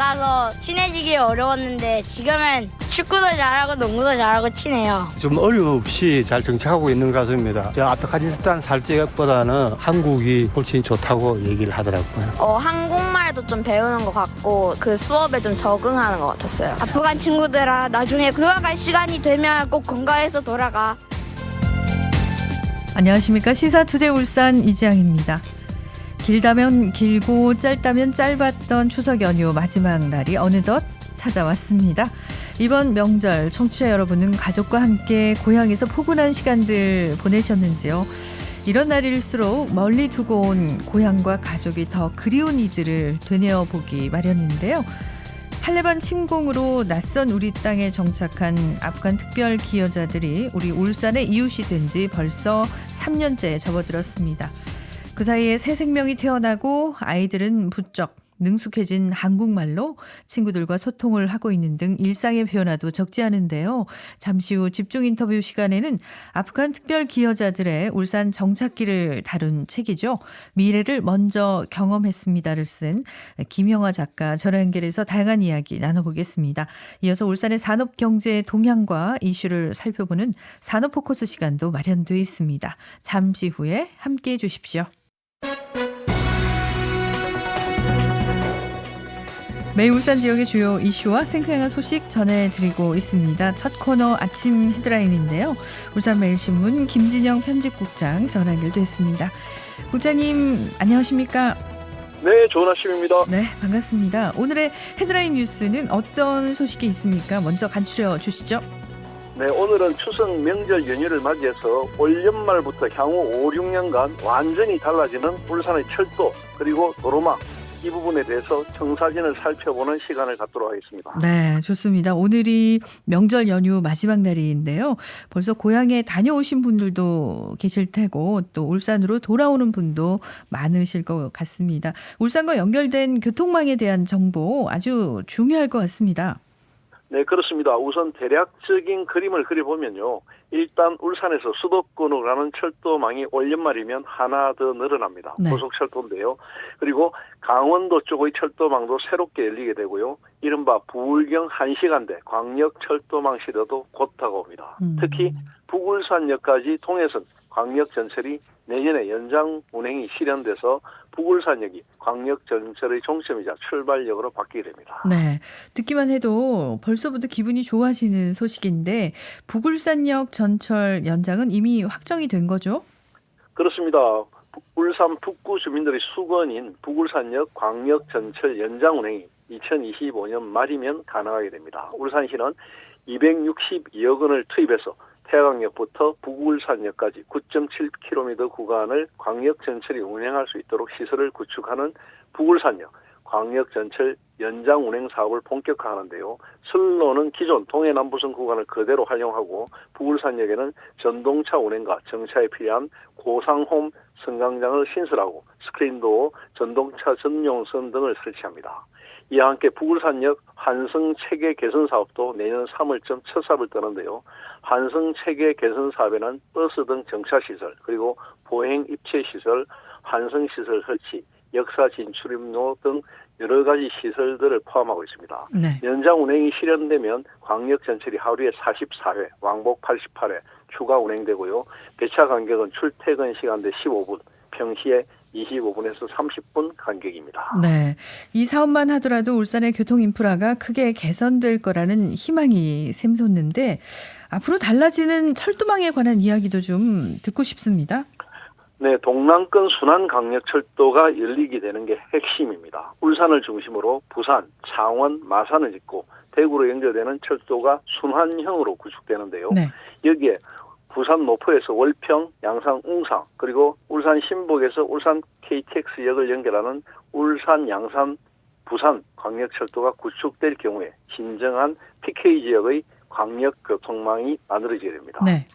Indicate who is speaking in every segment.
Speaker 1: 달라서 친해지기 어려웠는데 지금은 축구도 잘하고 농구도 잘하고 친해요.
Speaker 2: 좀 어려움없이 잘 정착하고 있는 것 같습니다. 아프가니스탄 살 적보다는 한국이 훨씬 좋다고 얘기를 하더라고요.
Speaker 3: 한국말도 좀 배우는 것 같고 그 수업에 좀 적응하는 것 같았어요.
Speaker 1: 아프간 친구들아, 나중에 돌아갈 시간이 되면 꼭 건강해서 돌아가.
Speaker 4: 안녕하십니까. 시사투데이 울산 이지향입니다. 길다면 길고 짧다면 짧았던 추석 연휴 마지막 날이 어느덧 찾아왔습니다. 이번 명절 청취자 여러분은 가족과 함께 고향에서 포근한 시간들 보내셨는지요? 이런 날일수록 멀리 두고 온 고향과 가족이 더 그리운 이들을 되뇌어 보기 마련인데요. 탈레반 침공으로 낯선 우리 땅에 정착한 아프간 특별 기여자들이 우리 울산의 이웃이 된 지 벌써 3년째 접어들었습니다. 그 사이에 새 생명이 태어나고 아이들은 부쩍 능숙해진 한국말로 친구들과 소통을 하고 있는 등 일상의 변화도 적지 않은데요. 잠시 후 집중 인터뷰 시간에는 아프간 특별 기여자들의 울산 정착기를 다룬 책이죠. 미래를 먼저 경험했습니다를 쓴 김영하 작가 전화 연결해서 다양한 이야기 나눠보겠습니다. 이어서 울산의 산업 경제의 동향과 이슈를 살펴보는 산업 포커스 시간도 마련되어 있습니다. 잠시 후에 함께해 주십시오. 매일 울산 지역의 주요 이슈와 생생한 소식 전해드리고 있습니다. 첫 코너 아침 헤드라인인데요. 울산매일신문 김진영 편집국장 전화 연결됐습니다. 국장님 안녕하십니까?
Speaker 5: 네, 좋은 아침입니다.
Speaker 4: 네, 반갑습니다. 오늘의 헤드라인 뉴스는 어떤 소식이 있습니까? 먼저 간추려 주시죠.
Speaker 5: 네, 오늘은 추석 명절 연휴를 맞이해서 올 연말부터 향후 5, 6년간 완전히 달라지는 울산의 철도 그리고 도로망 이 부분에 대해서 청사진을 살펴보는 시간을 갖도록 하겠습니다.
Speaker 4: 네, 좋습니다. 오늘이 명절 연휴 마지막 날인데요. 벌써 고향에 다녀오신 분들도 계실 테고 또 울산으로 돌아오는 분도 많으실 것 같습니다. 울산과 연결된 교통망에 대한 정보 아주 중요할 것 같습니다.
Speaker 5: 네, 그렇습니다. 우선 대략적인 그림을 그려보면요. 일단 울산에서 수도권으로 가는 철도망이 올 연말이면 하나 더 늘어납니다.
Speaker 4: 네.
Speaker 5: 고속철도인데요. 그리고 강원도 쪽의 철도망도 새롭게 열리게 되고요. 이른바 부울경 1시간대 광역철도망 시대도 곧 다가옵니다. 특히 북울산역까지 통해선 광역전철이 내년에 연장 운행이 실현돼서 북울산역이 광역전철의 종점이자 출발역으로 바뀌게 됩니다.
Speaker 4: 네, 듣기만 해도 벌써부터 기분이 좋아지는 소식인데 북울산역 전철 연장은 이미 확정이 된 거죠?
Speaker 5: 그렇습니다. 울산 북구 주민들의 수건인 북울산역 광역전철 연장 운행이 2025년 말이면 가능하게 됩니다. 울산시는 262억 원을 투입해서 태화강역부터 북울산역까지 9.7km 구간을 광역전철이 운행할 수 있도록 시설을 구축하는 북울산역 광역전철 연장 운행 사업을 본격화하는데요. 선로는 기존 동해남부선 구간을 그대로 활용하고 북울산역에는 전동차 운행과 정차에 필요한 고상홈 승강장을 신설하고 스크린도어, 전동차 전용선 등을 설치합니다. 이와 함께 북울산역 환승체계 개선 사업도 내년 3월쯤 첫 삽을 떠는데요. 환승체계 개선 사업에는 버스 등 정차시설, 그리고 보행 입체시설, 환승시설 설치, 역사 진출입로 등 여러 가지 시설들을 포함하고 있습니다.
Speaker 4: 네.
Speaker 5: 연장 운행이 실현되면 광역전철이 하루에 44회, 왕복 88회 추가 운행되고요. 배차 간격은 출퇴근 시간대 15분, 평시에 25분에서 30분 간격입니다.
Speaker 4: 네, 이 사업만 하더라도 울산의 교통 인프라가 크게 개선될 거라는 희망이 샘솟는데 앞으로 달라지는 철도망에 관한 이야기도 좀 듣고 싶습니다.
Speaker 5: 네, 동남권 순환강력철도가 열리게 되는 게 핵심입니다. 울산을 중심으로 부산, 창원, 마산을 잇고 대구로 연결되는 철도가 순환형으로 구축되는데요.
Speaker 4: 네.
Speaker 5: 여기에 부산 노포에서 월평, 양산, 웅상, 그리고 울산 신복에서 울산 KTX역을 연결하는 울산, 양산, 부산 광역철도가 구축될 경우에 진정한 PK 지역의 광역교통망이 만들어지게 됩니다.
Speaker 4: 네.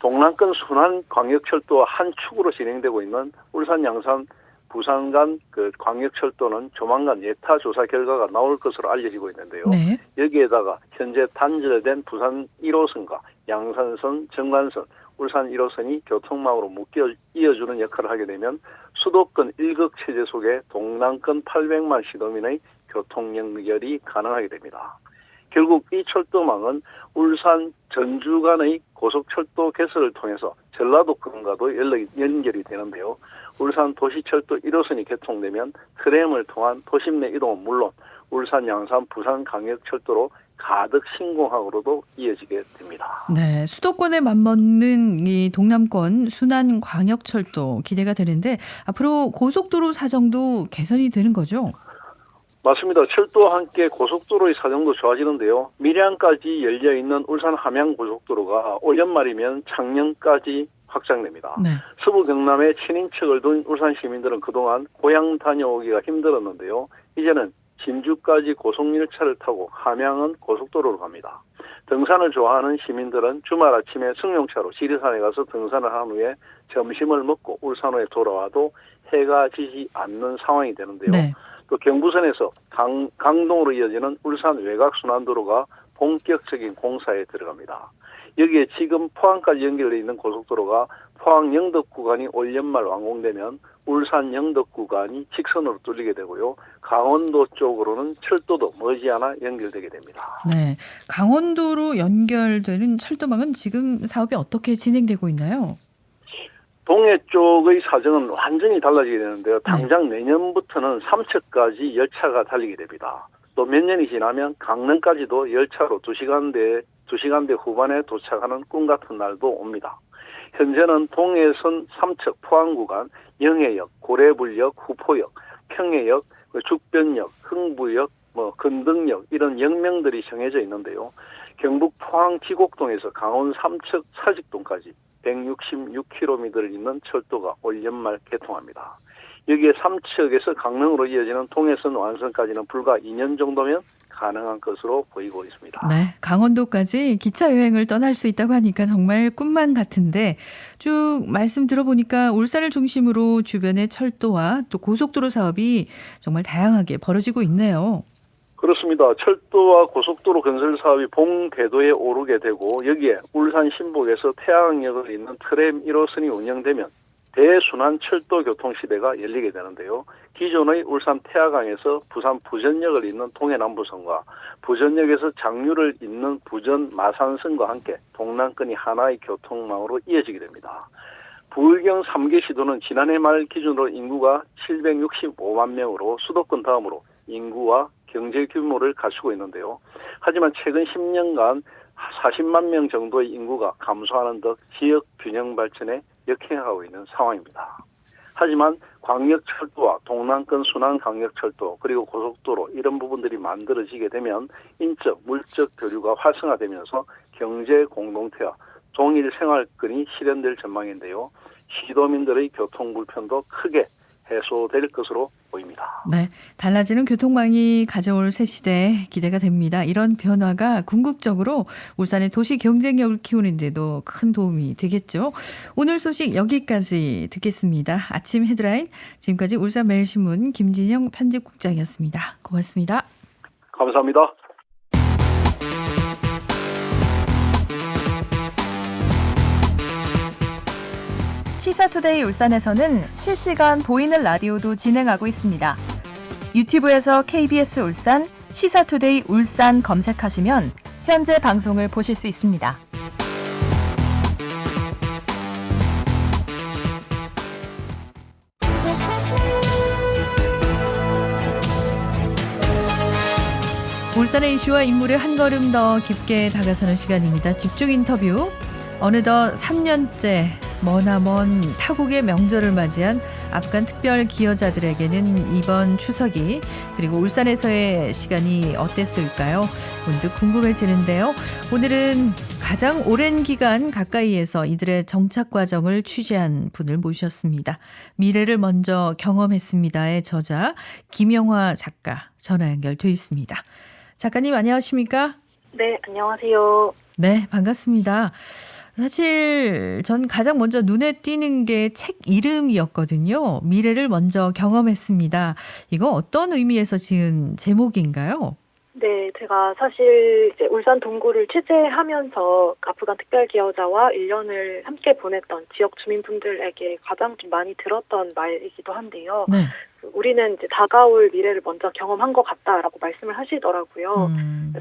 Speaker 5: 동남권 순환 광역철도와 한 축으로 진행되고 있는 울산, 양산, 부산 간 그 광역철도는 조만간 예타 조사 결과가 나올 것으로 알려지고 있는데요.
Speaker 4: 네.
Speaker 5: 여기에다가 현재 단절된 부산 1호선과 양산선, 정관선, 울산 1호선이 교통망으로 묶여 이어주는 역할을 하게 되면 수도권 일극 체제 속에 동남권 800만 시도민의 교통 연결이 가능하게 됩니다. 결국 이 철도망은 울산 전주 간의 고속철도 개설을 통해서 전라도권과도 연결이 되는데요. 울산 도시철도 1호선이 개통되면 트램을 통한 도심 내 이동은 물론 울산, 양산, 부산 광역철도로 가득 신공항으로도 이어지게 됩니다.
Speaker 4: 네, 수도권에 맞먹는 이 동남권 순환 광역철도 기대가 되는데 앞으로 고속도로 사정도 개선이 되는 거죠?
Speaker 5: 맞습니다. 철도와 함께 고속도로의 사정도 좋아지는데요. 밀양까지 열려있는 울산 함양고속도로가 올 연말이면 창녕까지 확장됩니다.
Speaker 4: 네.
Speaker 5: 서부 경남에 친인척을 둔 울산 시민들은 그동안 고향 다녀오기가 힘들었는데요. 이제는 진주까지 고속열차를 타고 함양은 고속도로로 갑니다. 등산을 좋아하는 시민들은 주말 아침에 승용차로 지리산에 가서 등산을 한 후에 점심을 먹고 울산호에 돌아와도 해가 지지 않는 상황이 되는데요.
Speaker 4: 네.
Speaker 5: 또 경부선에서 강동으로 이어지는 울산 외곽순환도로가 본격적인 공사에 들어갑니다. 여기에 지금 포항까지 연결되어 있는 고속도로가 포항 영덕 구간이 올 연말 완공되면 울산 영덕 구간이 직선으로 뚫리게 되고요. 강원도 쪽으로는 철도도 머지않아 연결되게 됩니다.
Speaker 4: 네, 강원도로 연결되는 철도망은 지금 사업이 어떻게 진행되고 있나요?
Speaker 5: 동해 쪽의 사정은 완전히 달라지게 되는데요. 당장 내년부터는 삼척까지 열차가 달리게 됩니다. 또 몇 년이 지나면 강릉까지도 열차로 2시간대 후반에 도착하는 꿈 같은 날도 옵니다. 현재는 동해선 삼척 포항 구간 영해역, 고래불역, 후포역, 평해역, 죽변역, 흥부역, 근등역 이런 역명들이 정해져 있는데요. 경북 포항 지곡동에서 강원 삼척 사직동까지 166km를 잇는 철도가 올 연말 개통합니다. 여기에 삼척에서 강릉으로 이어지는 동해선 완성까지는 불과 2년 정도면 가능한 것으로 보이고 있습니다.
Speaker 4: 네, 강원도까지 기차 여행을 떠날 수 있다고 하니까 정말 꿈만 같은데 쭉 말씀 들어보니까 울산을 중심으로 주변의 철도와 또 고속도로 사업이 정말 다양하게 벌어지고 있네요.
Speaker 5: 그렇습니다. 철도와 고속도로 건설 사업이 본 궤도에 오르게 되고 여기에 울산 신복에서 태양역을 잇는 트램 1호선이 운영되면 대순환 철도 교통 시대가 열리게 되는데요. 기존의 울산 태화강에서 부산 부전역을 잇는 동해남부선과 부전역에서 장류를 잇는 부전 마산선과 함께 동남권이 하나의 교통망으로 이어지게 됩니다. 부울경 3개 시도는 지난해 말 기준으로 인구가 765만 명으로 수도권 다음으로 인구와 경제 규모를 갖추고 있는데요. 하지만 최근 10년간 40만 명 정도의 인구가 감소하는 등 지역 균형 발전에 역행하고 있는 상황입니다. 하지만 광역철도와 동남권 순환광역철도 그리고 고속도로 이런 부분들이 만들어지게 되면 인적, 물적 교류가 활성화되면서 경제 공동체와 동일 생활권이 실현될 전망인데요. 시도민들의 교통 불편도 크게 해소될 것으로 보입니다.
Speaker 4: 네, 달라지는 교통망이 가져올 새 시대 기대가 됩니다. 이런 변화가 궁극적으로 울산의 도시 경쟁력을 키우는 데도 큰 도움이 되겠죠. 오늘 소식 여기까지 듣겠습니다. 아침 헤드라인, 지금까지 울산매일신문 김진영 편집국장이었습니다. 고맙습니다.
Speaker 5: 감사합니다.
Speaker 6: 시사투데이 울산에서는 실시간 보이는 라디오도 진행하고 있습니다. 유튜브에서 KBS 울산, 시사투데이 울산 검색하시면 현재 방송을 보실 수 있습니다.
Speaker 4: 울산의 이슈와 인물에 한 걸음 더 깊게 다가서는 시간입니다. 집중 인터뷰. 어느덧 3년째 머나먼 타국의 명절을 맞이한 아프간 특별 기여자들에게는 이번 추석이 그리고 울산에서의 시간이 어땠을까요? 문득 궁금해지는데요. 오늘은 가장 오랜 기간 가까이에서 이들의 정착 과정을 취재한 분을 모셨습니다. 미래를 먼저 경험했습니다의 저자 김영화 작가 전화 연결돼 있습니다. 작가님 안녕하십니까?
Speaker 7: 네, 안녕하세요.
Speaker 4: 네, 반갑습니다. 사실 전 가장 먼저 눈에 띄는 게 책 이름이었거든요. 미래를 먼저 경험했습니다. 이거 어떤 의미에서 지은 제목인가요?
Speaker 7: 네, 제가 사실 이제 울산 동구를 취재하면서 아프간 특별기여자와 1년을 함께 보냈던 지역 주민분들에게 가장 좀 많이 들었던 말이기도 한데요.
Speaker 4: 네.
Speaker 7: 우리는 이제 다가올 미래를 먼저 경험한 것 같다라고 말씀을 하시더라고요.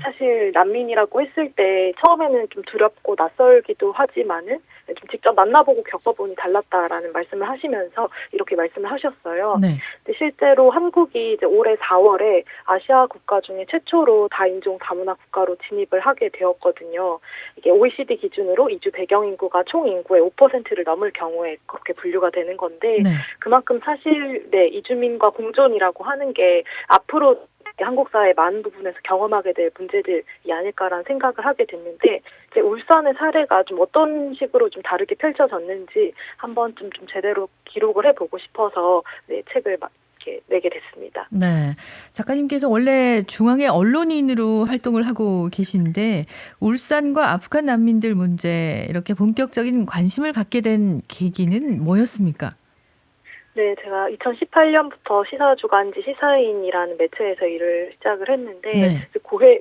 Speaker 7: 사실 난민이라고 했을 때 처음에는 좀 두렵고 낯설기도 하지만은 좀 직접 만나보고 겪어보니 달랐다라는 말씀을 하시면서 이렇게 말씀을 하셨어요.
Speaker 4: 네.
Speaker 7: 근데 실제로 한국이 이제 올해 4월에 아시아 국가 중에 최초로 다인종 다문화 국가로 진입을 하게 되었거든요. 이게 OECD 기준으로 이주 배경 인구가 총 인구의 5%를 넘을 경우에 그렇게 분류가 되는 건데
Speaker 4: 네.
Speaker 7: 그만큼 사실 이주민과 공존이라고 하는 게 앞으로 한국 사회의 많은 부분에서 경험하게 될 문제들이 아닐까라는 생각을 하게 됐는데 이제 울산의 사례가 좀 어떤 식으로 좀 다르게 펼쳐졌는지 한번 좀 제대로 기록을 해보고 싶어서 책을 이렇게 내게 됐습니다.
Speaker 4: 네. 작가님께서 원래 중앙의 언론인으로 활동을 하고 계신데 울산과 아프간 난민들 문제 이렇게 본격적인 관심을 갖게 된 계기는 뭐였습니까?
Speaker 7: 네, 제가 2018년부터 시사주간지 시사인이라는 매체에서 일을 시작을 했는데
Speaker 4: 네.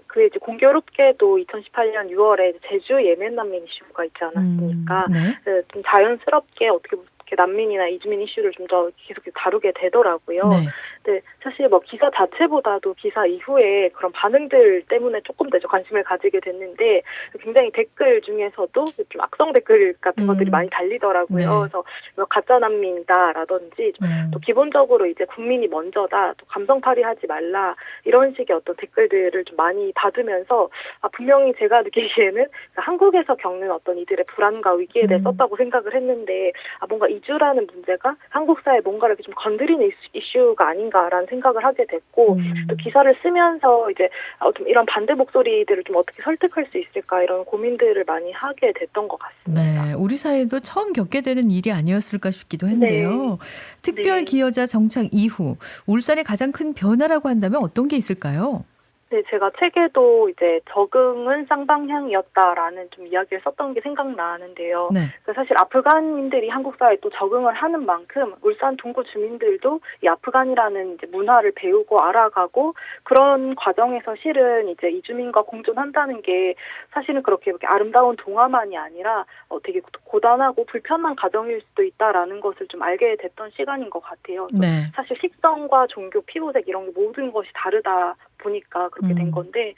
Speaker 7: 그에 이제 공교롭게도 2018년 6월에 제주 예멘 난민 이슈가 있지 않았습니까?
Speaker 4: 네.
Speaker 7: 좀 자연스럽게 어떻게 난민이나 이주민 이슈를 좀 더 계속 다루게 되더라고요.
Speaker 4: 네.
Speaker 7: 근데 사실 뭐 기사 자체보다도 기사 이후에 그런 반응들 때문에 조금 더 관심을 가지게 됐는데 굉장히 댓글 중에서도 좀 악성 댓글 같은 것들이 많이 달리더라고요.
Speaker 4: 네.
Speaker 7: 그래서 가짜 난민이다라든지 또 기본적으로 이제 국민이 먼저다, 또 감성팔이하지 말라 이런 식의 어떤 댓글들을 좀 많이 받으면서 분명히 제가 느끼기에는 한국에서 겪는 어떤 이들의 불안과 위기에 대해 썼다고 생각을 했는데 뭔가 이주라는 문제가 한국 사회에 뭔가를 좀 건드리는 이슈가 아닌가라는 생각을 하게 됐고 또 기사를 쓰면서 이제 좀 이런 반대 목소리들을 좀 어떻게 설득할 수 있을까 이런 고민들을 많이 하게 됐던 것 같습니다.
Speaker 4: 네, 우리 사회도 처음 겪게 되는 일이 아니었을까 싶기도 한데요.
Speaker 7: 네.
Speaker 4: 특별 기여자 정착 이후 울산의 가장 큰 변화라고 한다면 어떤 게 있을까요?
Speaker 7: 네, 제가 책에도 이제 적응은 쌍방향이었다라는 좀 이야기를 썼던 게 생각나는데요.
Speaker 4: 네.
Speaker 7: 사실 아프간인들이 한국 사회에 또 적응을 하는 만큼 울산 동구 주민들도 이 아프간이라는 이제 문화를 배우고 알아가고 그런 과정에서 실은 이제 이주민과 공존한다는 게 사실은 그렇게 아름다운 동화만이 아니라 되게 고단하고 불편한 과정일 수도 있다라는 것을 좀 알게 됐던 시간인 것 같아요.
Speaker 4: 네.
Speaker 7: 사실 식성과 종교, 피부색 이런 게 모든 것이 다르다 보니까 그렇게 된 건데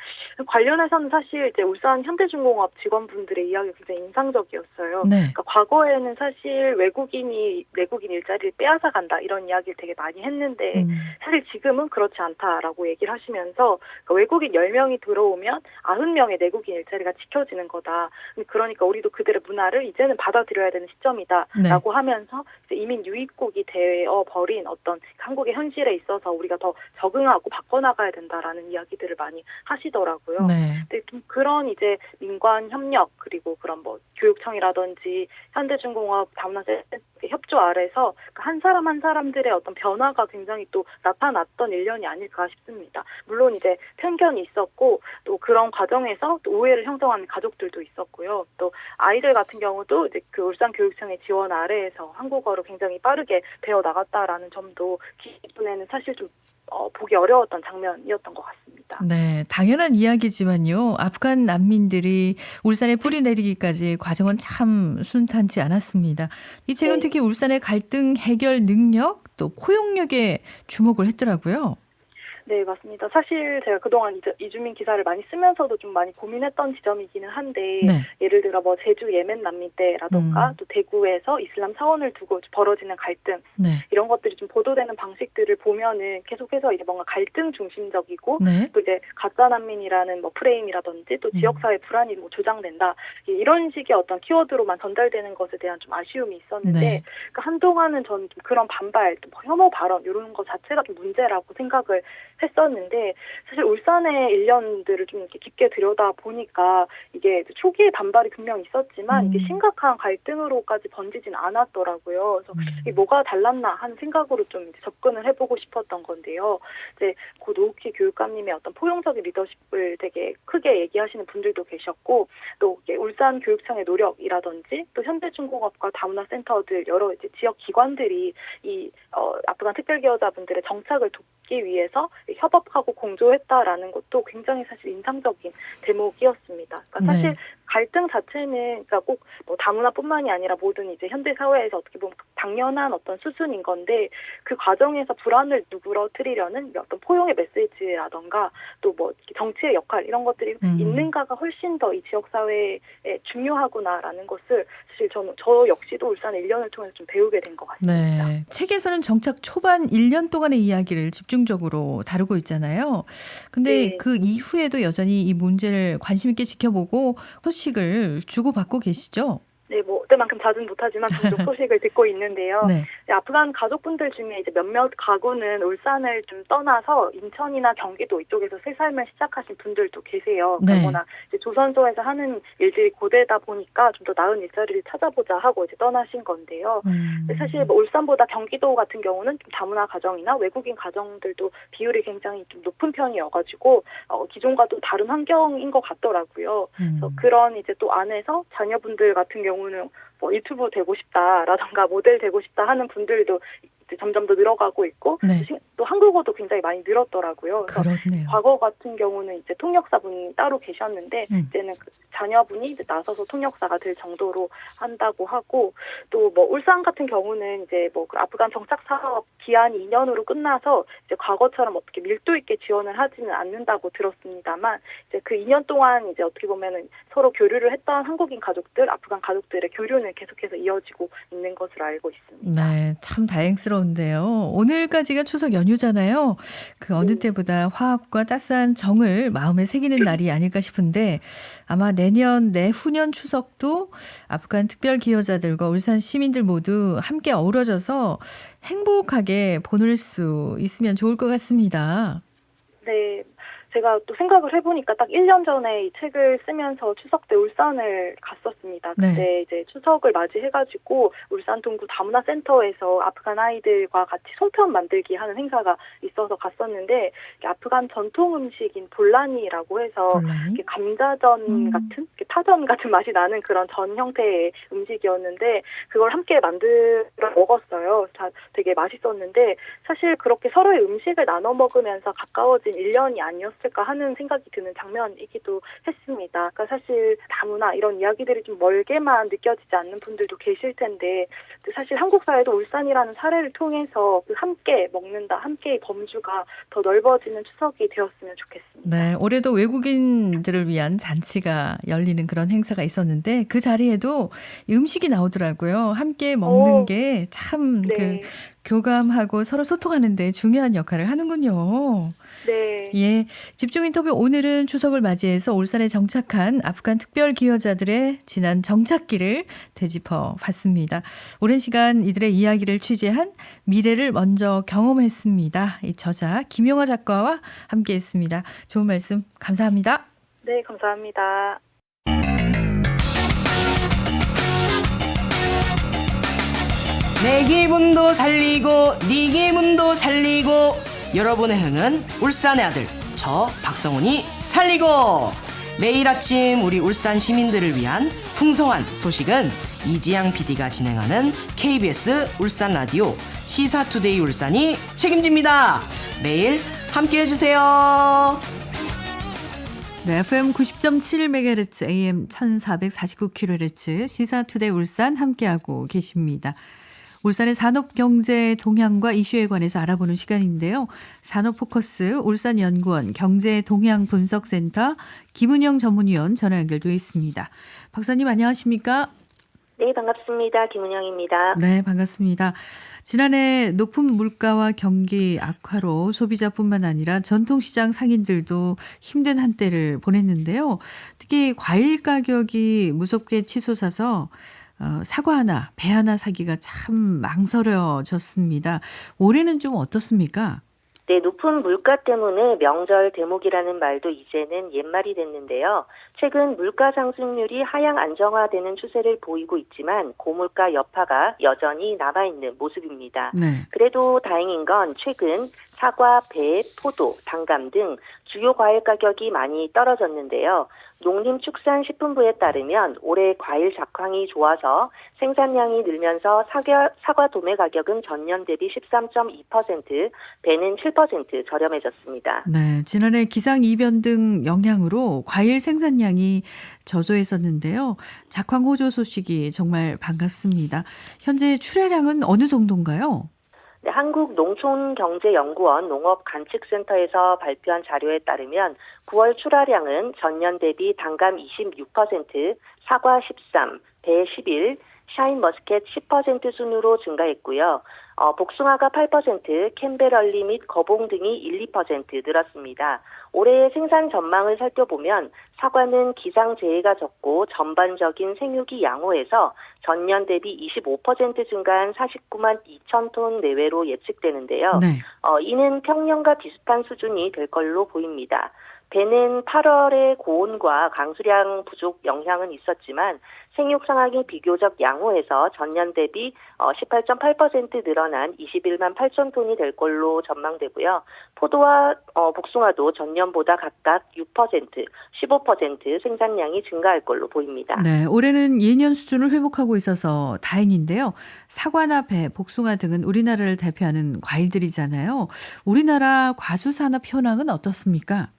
Speaker 7: 관련해서는 사실 이제 울산 현대중공업 직원분들의 이야기가 굉장히 인상적이었어요.
Speaker 4: 네.
Speaker 7: 그러니까 과거에는 사실 외국인이 내국인 일자리를 빼앗아 간다 이런 이야기를 되게 많이 했는데 사실 지금은 그렇지 않다라고 얘기를 하시면서 그러니까 외국인 10명이 들어오면 90명의 내국인 일자리가 지켜지는 거다. 그러니까 우리도 그들의 문화를 이제는 받아들여야 되는 시점이다라고 하면서 이제 이민 유입국이 되어 버린 어떤 한국의 현실에 있어서 우리가 더 적응하고 바꿔나가야 된다라는 이야기들을 많이 하시더라고요.
Speaker 4: 네.
Speaker 7: 근데 좀 그런 이제 민관 협력 그리고 그런 뭐 교육청이라든지 현대중공업 다문화센터 협조 아래서 한 사람 한 사람들의 어떤 변화가 굉장히 또 나타났던 1년이 아닐까 싶습니다. 물론 이제 편견이 있었고 또 그런 과정에서 또 오해를 형성하는 가족들도 있었고요. 또 아이들 같은 경우도 이제 그 울산교육청의 지원 아래에서 한국어를 굉장히 빠르게 배워 나갔다라는 점도 기존에는 사실 좀 보기 어려웠던 장면이었던 것 같습니다.
Speaker 4: 네, 당연한 이야기지만요. 아프간 난민들이 울산에 뿌리 내리기까지 과정은 참 순탄치 않았습니다. 이 책은 특히 울산의 갈등 해결 능력 또 포용력에 주목을 했더라고요.
Speaker 7: 네, 맞습니다. 사실 제가 그동안 이주민 기사를 많이 쓰면서도 좀 많이 고민했던 지점이기는 한데
Speaker 4: 네.
Speaker 7: 예를 들어 뭐 제주 예멘 난민 때라던가 또 대구에서 이슬람 사원을 두고 벌어지는 갈등
Speaker 4: 네.
Speaker 7: 이런 것들이 좀 보도되는 방식들을 보면은 계속해서 이제 뭔가 갈등 중심적이고
Speaker 4: 네.
Speaker 7: 또 이제 가짜 난민이라는 뭐 프레임이라든지 또 지역사회 불안이 뭐 조장된다 이런 식의 어떤 키워드로만 전달되는 것에 대한 좀 아쉬움이 있었는데
Speaker 4: 네.
Speaker 7: 그러니까 한동안은 저는 좀 그런 반발, 또 혐오 발언 이런 거 자체가 좀 문제라고 생각을 했었는데 사실 울산의 일련들을 좀 이렇게 깊게 들여다 보니까 이게 초기에 반발이 분명 있었지만 이게 심각한 갈등으로까지 번지진 않았더라고요. 그래서 이게 뭐가 달랐나 하는 생각으로 좀 이제 접근을 해보고 싶었던 건데요. 이제 고 노우키 교육감님의 어떤 포용적인 리더십을 되게 크게 얘기하시는 분들도 계셨고 또 울산 교육청의 노력이라든지 또 현대중공업과 다문화센터들 여러 이제 지역 기관들이 이 아프간 특별기여자분들의 정착을 돕기 위해서 협업하고 공조했다라는 것도 굉장히 사실 인상적인 대목이었습니다. 그러니까 사실 갈등 자체는 그러니까 꼭 뭐 다문화뿐만이 아니라 모든 이제 현대 사회에서 어떻게 보면 당연한 어떤 수순인 건데 그 과정에서 불안을 누그러뜨리려는 어떤 포용의 메시지라던가 또 뭐 정치의 역할 이런 것들이 있는가가 훨씬 더 이 지역 사회에 중요하구나라는 것을 사실 저 역시도 울산의 1년을 통해서 좀 배우게 된 것 같습니다.
Speaker 4: 네. 책에서는 정착 초반 1년 동안의 이야기를 집중적으로 다루고 있잖아요. 근데
Speaker 7: 네.
Speaker 4: 그 이후에도 여전히 이 문제를 관심 있게 지켜보고 소식을 주고받고 계시죠?
Speaker 7: 네, 뭐 그때만큼 자주는 못하지만 종종 소식을 듣고 있는데요.
Speaker 4: 네.
Speaker 7: 아프간 가족분들 중에 이제 몇몇 가구는 울산을 좀 떠나서 인천이나 경기도 이쪽에서 새 삶을 시작하신 분들도 계세요.
Speaker 4: 네.
Speaker 7: 그러거나 이제 조선소에서 하는 일들이 고되다 보니까 좀 더 나은 일자리를 찾아보자 하고 이제 떠나신 건데요. 사실 뭐 울산보다 경기도 같은 경우는 좀 다문화 가정이나 외국인 가정들도 비율이 굉장히 좀 높은 편이어가지고 기존과도 다른 환경인 것 같더라고요. 그래서 그런 이제 또 안에서 자녀분들 같은 경우는 뭐 유튜브 되고 싶다라던가 모델 되고 싶다 하는 분들도 이제 점점 더 늘어가고 있고
Speaker 4: 네.
Speaker 7: 또 한국어도 굉장히 많이 늘었더라고요. 그래서
Speaker 4: 그렇네요.
Speaker 7: 과거 같은 경우는 이제 통역사분이 따로 계셨는데 이제는 그 자녀분이 이제 나서서 통역사가 될 정도로 한다고 하고 또 뭐 울산 같은 경우는 이제 뭐 아프간 정착 사업 기한이 2년으로 끝나서 이제 과거처럼 어떻게 밀도 있게 지원을 하지는 않는다고 들었습니다만 이제 그 2년 동안 이제 어떻게 보면은 서로 교류를 했던 한국인 가족들, 아프간 가족들의 교류는 계속해서 이어지고 있는 것으로 알고 있습니다.
Speaker 4: 네, 참 다행스러운데요. 오늘까지가 추석 연휴잖아요. 그 어느 때보다 화합과 따스한 정을 마음에 새기는 날이 아닐까 싶은데 아마 내년, 내후년 추석도 아프간 특별 기여자들과 울산 시민들 모두 함께 어우러져서 행복하게 보낼 수 있으면 좋을 것 같습니다.
Speaker 7: 네. 제가 또 생각을 해보니까 딱 1년 전에 이 책을 쓰면서 추석 때 울산을 갔었습니다. 그때
Speaker 4: 네.
Speaker 7: 이제 추석을 맞이해가지고 울산 동구 다문화센터에서 아프간 아이들과 같이 송편 만들기 하는 행사가 있어서 갔었는데 아프간 전통 음식인 볼라니라고 해서
Speaker 4: 볼라니?
Speaker 7: 이렇게 감자전 같은 이렇게 파전 같은 맛이 나는 그런 전 형태의 음식이었는데 그걸 함께 만들어 먹었어요. 되게 맛있었는데 사실 그렇게 서로의 음식을 나눠 먹으면서 가까워진 1년이 아니었을까 하는 생각이 드는 장면이기도 했습니다. 그러니까 사실 다문화 이런 이야기들이 좀 멀게만 느껴지지 않는 분들도 계실 텐데 사실 한국 사회도 울산이라는 사례를 통해서 그 함께 먹는다, 함께의 범주가 더 넓어지는 추석이 되었으면 좋겠습니다.
Speaker 4: 네, 올해도 외국인들을 위한 잔치가 열리는 그런 행사가 있었는데 그 자리에도 음식이 나오더라고요. 함께 먹는 게 참
Speaker 7: 네.
Speaker 4: 교감하고 서로 소통하는 데 중요한 역할을 하는군요.
Speaker 7: 네.
Speaker 4: 예, 집중 인터뷰 오늘은 추석을 맞이해서 울산에 정착한 아프간 특별 기여자들의 지난 정착기를 되짚어 봤습니다. 오랜 시간 이들의 이야기를 취재한 미래를 먼저 경험했습니다. 이 저자 김용하 작가와 함께했습니다. 좋은 말씀 감사합니다.
Speaker 7: 네, 감사합니다.
Speaker 8: 내 기분도 살리고 네 기분도 살리고 여러분의 흥은 울산의 아들 저 박성훈이 살리고 매일 아침 우리 울산 시민들을 위한 풍성한 소식은 이지양 PD가 진행하는 KBS 울산 라디오 시사투데이 울산이 책임집니다. 매일 함께 해주세요.
Speaker 4: 네, FM 90.7MHz, AM 1449kHz 시사투데이 울산 함께하고 계십니다. 울산의 산업경제 동향과 이슈에 관해서 알아보는 시간인데요. 산업포커스 울산연구원 경제동향분석센터 김은영 전문위원 전화 연결되어 있습니다. 박사님 안녕하십니까?
Speaker 9: 네, 반갑습니다. 김은영입니다.
Speaker 4: 네, 반갑습니다. 지난해 높은 물가와 경기 악화로 소비자뿐만 아니라 전통시장 상인들도 힘든 한때를 보냈는데요. 특히 과일 가격이 무섭게 치솟아서 사과 하나, 배 하나 사기가 참 망설여졌습니다. 올해는 좀 어떻습니까?
Speaker 9: 네, 높은 물가 때문에 명절 대목이라는 말도 이제는 옛말이 됐는데요. 최근 물가 상승률이 하향 안정화되는 추세를 보이고 있지만 고물가 여파가 여전히 남아있는 모습입니다.
Speaker 4: 네.
Speaker 9: 그래도 다행인 건 최근 사과, 배, 포도, 단감 등 주요 과일 가격이 많이 떨어졌는데요. 농림축산식품부에 따르면 올해 과일 작황이 좋아서 생산량이 늘면서 사과 도매 가격은 전년 대비 13.2%, 배는 7% 저렴해졌습니다.
Speaker 4: 네, 지난해 기상 이변 등 영향으로 과일 생산량이 저조했었는데요. 작황 호조 소식이 정말 반갑습니다. 현재 출하량은 어느 정도인가요?
Speaker 9: 네, 한국농촌경제연구원 농업관측센터에서 발표한 자료에 따르면 9월 출하량은 전년 대비 단감 26%, 사과 13, 배 11, 샤인머스켓 10% 순으로 증가했고요. 복숭아가 8%, 캔베럴리 및 거봉 등이 1, 2% 늘었습니다. 올해의 생산 전망을 살펴보면 사과는 기상재해가 적고 전반적인 생육이 양호해서 전년 대비 25% 증가한 49만 2천 톤 내외로 예측되는데요.
Speaker 4: 네.
Speaker 9: 이는 평년과 비슷한 수준이 될 걸로 보입니다. 배는 8월의 고온과 강수량 부족 영향은 있었지만 생육 상황이 비교적 양호해서 전년 대비 18.8% 늘어난 21만 8천 톤이 될 걸로 전망되고요. 포도와 복숭아도 전년보다 각각 6%, 15% 생산량이 증가할 걸로 보입니다.
Speaker 4: 네, 올해는 예년 수준을 회복하고 있어서 다행인데요. 사과나 배, 복숭아 등은 우리나라를 대표하는 과일들이잖아요. 우리나라 과수산업 현황은 어떻습니까?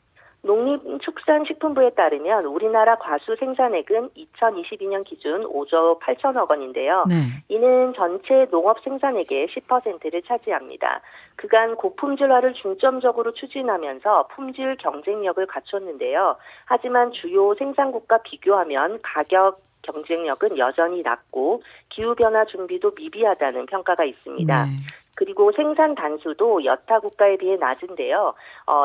Speaker 9: 농림축산식품부에 따르면 우리나라 과수 생산액은 2022년 기준 5조 8천억 원인데요.
Speaker 4: 네.
Speaker 9: 이는 전체 농업 생산액의 10%를 차지합니다. 그간 고품질화를 중점적으로 추진하면서 품질 경쟁력을 갖췄는데요. 하지만 주요 생산국과 비교하면 가격 경쟁력은 여전히 낮고 기후변화 준비도 미비하다는 평가가 있습니다.
Speaker 4: 네.
Speaker 9: 그리고 생산 단수도 여타 국가에 비해 낮은데요.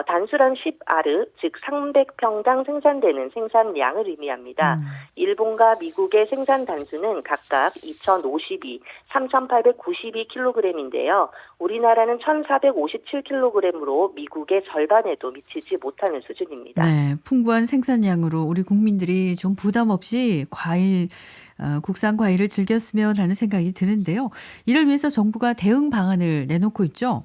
Speaker 9: 단수란 10아르, 즉 300평당 생산되는 생산량을 의미합니다. 일본과 미국의 생산 단수는 각각 2,052, 3,892kg인데요. 우리나라는 1,457kg으로 미국의 절반에도 미치지 못하는 수준입니다.
Speaker 4: 네, 풍부한 생산량으로 우리 국민들이 좀 부담 없이 국산 과일을 즐겼으면 하는 생각이 드는데요. 이를 위해서 정부가 대응 방안을 내놓고 있죠?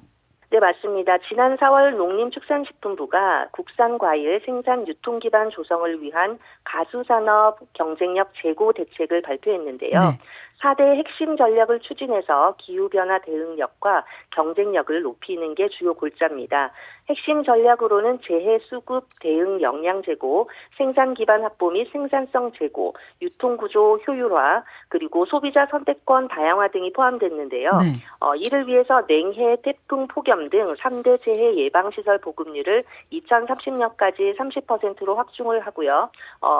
Speaker 9: 네, 맞습니다. 지난 4월 농림축산식품부가 국산 과일 생산 유통 기반 조성을 위한 가수산업 경쟁력 제고 대책을 발표했는데요.
Speaker 4: 네.
Speaker 9: 4대 핵심 전략을 추진해서 기후변화 대응력과 경쟁력을 높이는 게 주요 골자입니다. 핵심 전략으로는 재해 수급 대응 역량 제고, 생산 기반 확보 및 생산성 제고, 유통 구조 효율화, 그리고 소비자 선택권 다양화 등이 포함됐는데요.
Speaker 4: 네.
Speaker 9: 이를 위해서 냉해, 태풍, 폭염 등 3대 재해 예방시설 보급률을 2030년까지 30%로 확충을 하고요.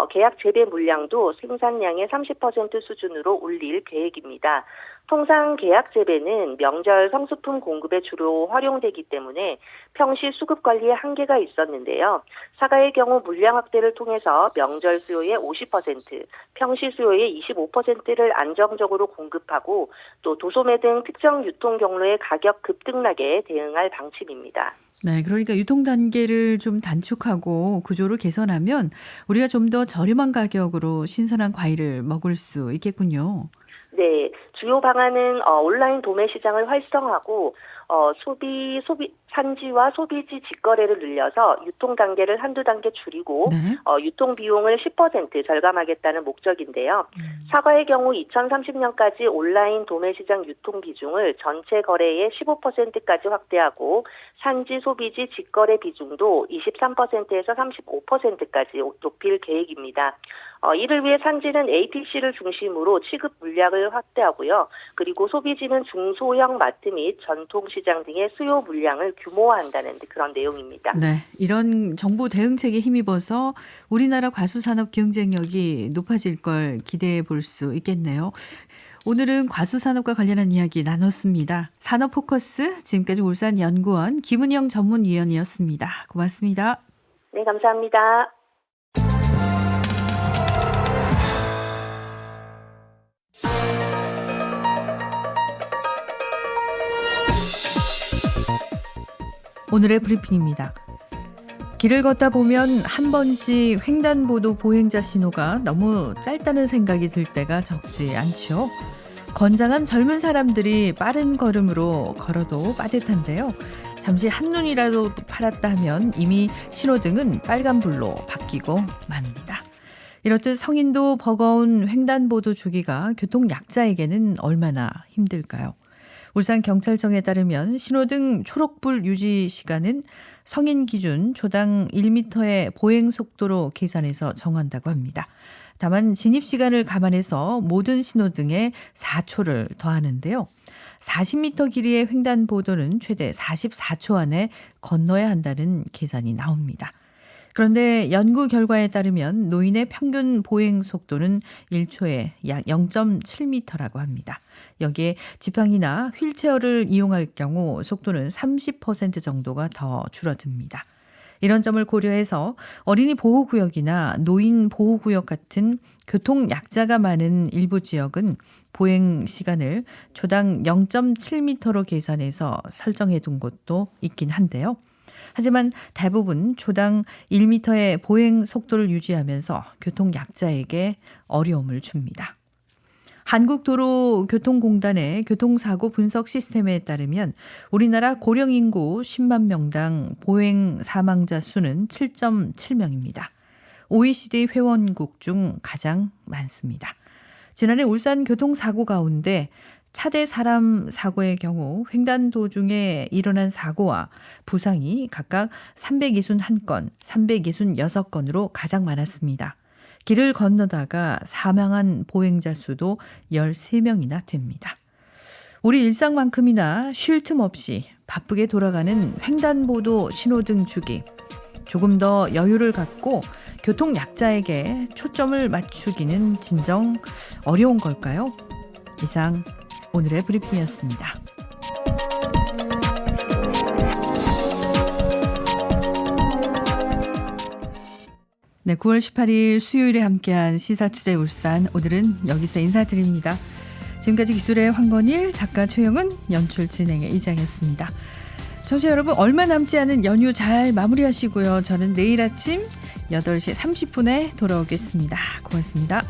Speaker 9: 계약 재배 물량도 생산량의 30% 수준으로 올릴 계획입니다. 통상 계약 재배는 명절 성수품 공급에 주로 활용되기 때문에 평시 수급 관리에 한계가 있었는데요. 사과의 경우 물량 확대를 통해서 명절 수요의 50%, 평시 수요의 25%를 안정적으로 공급하고 또 도소매 등 특정 유통 경로의 가격 급등락에 대응할 방침입니다.
Speaker 4: 네, 그러니까 유통 단계를 좀 단축하고 구조를 개선하면 우리가 좀 더 저렴한 가격으로 신선한 과일을 먹을 수 있겠군요.
Speaker 9: 네, 주요 방안은 온라인 도매 시장을 활성화하고 산지와 소비지 직거래를 늘려서 유통 단계를 한두 단계 줄이고
Speaker 4: 네.
Speaker 9: 유통 비용을 10% 절감하겠다는 목적인데요. 사과의 경우 2030년까지 온라인 도매 시장 유통 비중을 전체 거래의 15%까지 확대하고 산지 소비지 직거래 비중도 23%에서 35%까지 높일 계획입니다. 이를 위해 산지는 APC를 중심으로 취급 물량을 확대하고요. 그리고 소비지는 중소형 마트 및 전통시장 등의 수요 물량을 규모화한다는 그런 내용입니다.
Speaker 4: 네, 이런 정부 대응책에 힘입어서 우리나라 과수산업 경쟁력이 높아질 걸 기대해 볼 수 있겠네요. 오늘은 과수산업과 관련한 이야기 나눴습니다. 산업포커스 지금까지 울산연구원 김은영 전문위원이었습니다. 고맙습니다.
Speaker 9: 네, 감사합니다.
Speaker 4: 오늘의 브리핑입니다. 길을 걷다 보면 한 번씩 횡단보도 보행자 신호가 너무 짧다는 생각이 들 때가 적지 않죠. 건장한 젊은 사람들이 빠른 걸음으로 걸어도 빠듯한데요. 잠시 한눈이라도 팔았다 하면 이미 신호등은 빨간불로 바뀌고 맙니다. 이렇듯 성인도 버거운 횡단보도 주기가 교통약자에게는 얼마나 힘들까요? 울산경찰청에 따르면 신호등 초록불 유지 시간은 성인 기준 초당 1m의 보행속도로 계산해서 정한다고 합니다. 다만 진입시간을 감안해서 모든 신호등에 4초를 더하는데요. 40m 길이의 횡단보도는 최대 44초 안에 건너야 한다는 계산이 나옵니다. 그런데 연구 결과에 따르면 노인의 평균 보행 속도는 1초에 약 0.7m라고 합니다. 여기에 지팡이나 휠체어를 이용할 경우 속도는 30% 정도가 더 줄어듭니다. 이런 점을 고려해서 어린이 보호구역이나 노인 보호구역 같은 교통약자가 많은 일부 지역은 보행 시간을 초당 0.7m로 계산해서 설정해 둔 곳도 있긴 한데요. 하지만 대부분 초당 1m의 보행 속도를 유지하면서 교통약자에게 어려움을 줍니다. 한국도로교통공단의 교통사고 분석 시스템에 따르면 우리나라 고령 인구 10만 명당 보행 사망자 수는 7.7명입니다. OECD 회원국 중 가장 많습니다. 지난해 울산 교통사고 가운데 차대 사람 사고의 경우 횡단 도중에 일어난 사고와 부상이 각각 361건, 366건으로 가장 많았습니다. 길을 건너다가 사망한 보행자 수도 13명이나 됩니다. 우리 일상만큼이나 쉴 틈 없이 바쁘게 돌아가는 횡단보도 신호등 주기. 조금 더 여유를 갖고 교통약자에게 초점을 맞추기는 진정 어려운 걸까요? 이상 오늘의 브리핑이었습니다. 네, 9월 18일 수요일에 함께한 시사투데이 울산, 오늘은 여기서 인사드립니다. 지금까지 기술의 황건일, 작가 최영은, 연출 진행의 이장이었습니다. 청취자 여러분, 얼마 남지 않은 연휴 잘 마무리하시고요. 저는 내일 아침 8시 30분에 돌아오겠습니다. 고맙습니다.